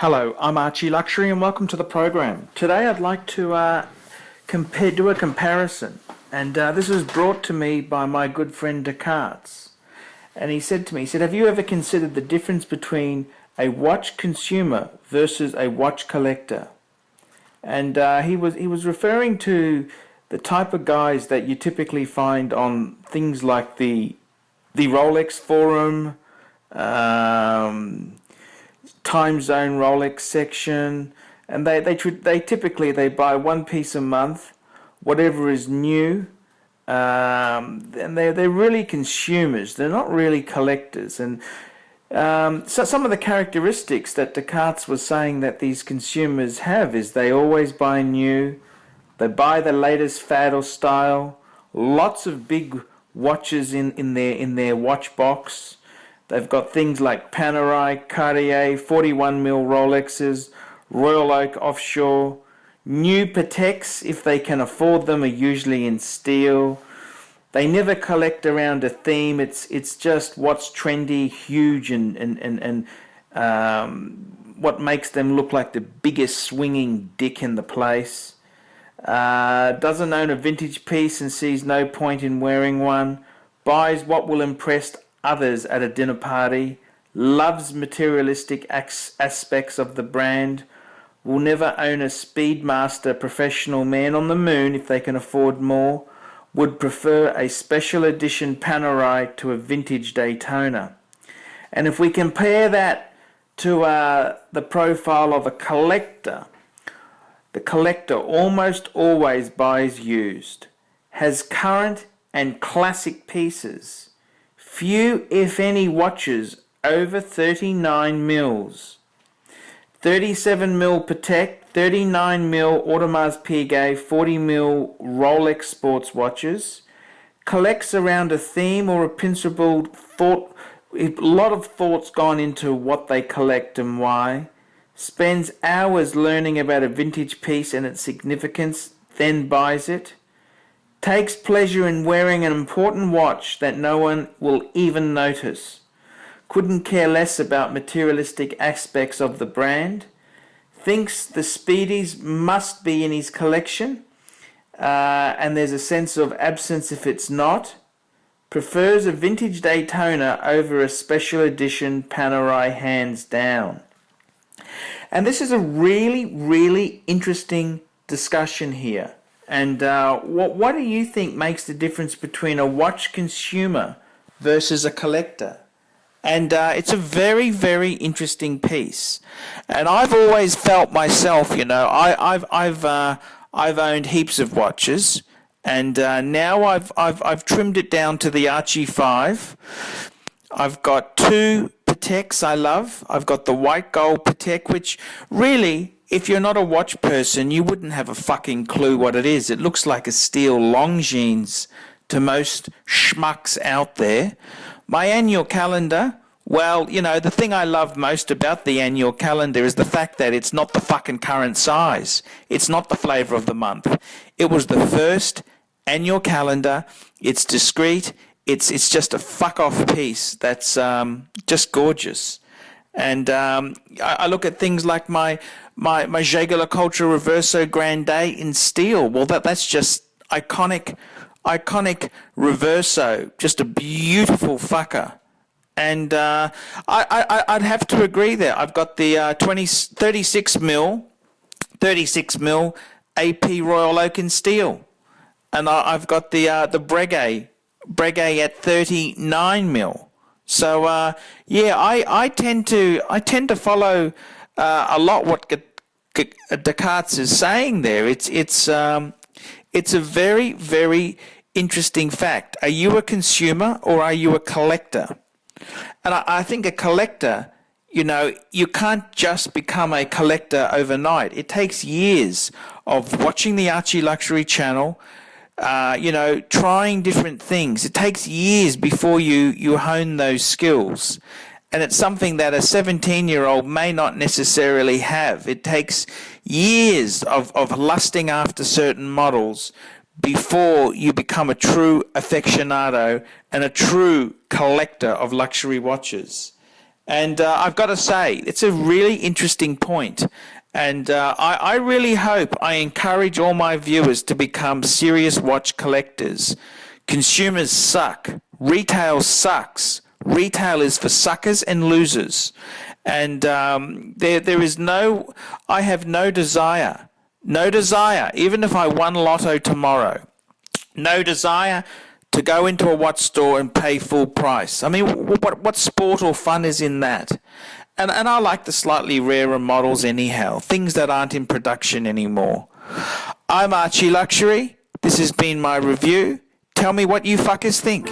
Hello, I'm Archie Luxury and welcome to the program. Today I'd like to do a comparison, and this was brought to me by my good friend Descartes. And he said to me, have you ever considered the difference between a watch consumer versus a watch collector? And he was referring to the type of guys that you typically find on things like the Rolex forum, time zone Rolex section, and they typically buy one piece a month, whatever is new, and they're really consumers. They're not really collectors. And so some of the characteristics that Descartes was saying that these consumers have is they always buy new, they buy the latest fad or style, lots of big watches in their watch box. They've got things like Panerai, Cartier, 41mm Rolexes, Royal Oak Offshore. New Pateks, if they can afford them, are usually in steel. They never collect around a theme. It's just what's trendy, huge, and what makes them look like the biggest swinging dick in the place. Doesn't own a vintage piece and sees no point in wearing one. Buys what will impress others at a dinner party, loves materialistic aspects of the brand, will never own a Speedmaster professional man on the moon if they can afford more, would prefer a special edition Panerai to a vintage Daytona. And if we compare that to the profile of a collector, the collector almost always buys used, has current and classic pieces, few, if any, watches over 39 mils. 37mm Patek, 39mm Audemars Piguet, 40mm Rolex sports watches. Collects around a theme or a principled thought. A lot of thought's gone into what they collect and why. Spends hours learning about a vintage piece and its significance, then buys it. Takes pleasure in wearing an important watch that no one will even notice. Couldn't care less about materialistic aspects of the brand. Thinks the Speedies must be in his collection, and there's a sense of absence if it's not. Prefers a vintage Daytona over a special edition Panerai hands down. And this is a really, really interesting discussion here. And what do you think makes the difference between a watch consumer versus a collector? And it's a very, very interesting piece. And I've always felt myself, I've owned heaps of watches, and now I've trimmed it down to the Archie 5. I've got two Pateks I love. I've got the white gold Patek, which really, if you're not a watch person, you wouldn't have a fucking clue what it is. It looks like a steel Longines to most schmucks out there. My annual calendar, well, the thing I love most about the annual calendar is the fact that it's not the fucking current size. It's not the flavour of the month. It was the first annual calendar. It's discreet. It's just a fuck-off piece that's just gorgeous. And I look at things like my Jaeger-LeCoultre Reverso Grande in steel. Well, that's just iconic Reverso, just a beautiful fucker. And I'd have to agree there. I've got the 36mm AP Royal Oak in steel, and I've got the Breguet at 39mm. So I tend to follow a lot what Descartes is saying there. It's a very, very interesting fact. Are you a consumer or are you a collector? And I think a collector, you can't just become a collector overnight. It takes years of watching the Archie Luxury channel, trying different things. It takes years before you hone those skills. And it's something that a 17-year-old may not necessarily have. It takes years of lusting after certain models before you become a true aficionado and a true collector of luxury watches. And I've got to say, it's a really interesting point. And I really hope I encourage all my viewers to become serious watch collectors. Consumers suck. Retail sucks. Retail is for suckers and losers. And there is no, I have no desire, even if I won lotto tomorrow, no desire to go into a watch store and pay full price. I mean, what sport or fun is in that? And I like the slightly rarer models anyhow, things that aren't in production anymore. I'm Archie Luxury. This has been my review. Tell me what you fuckers think.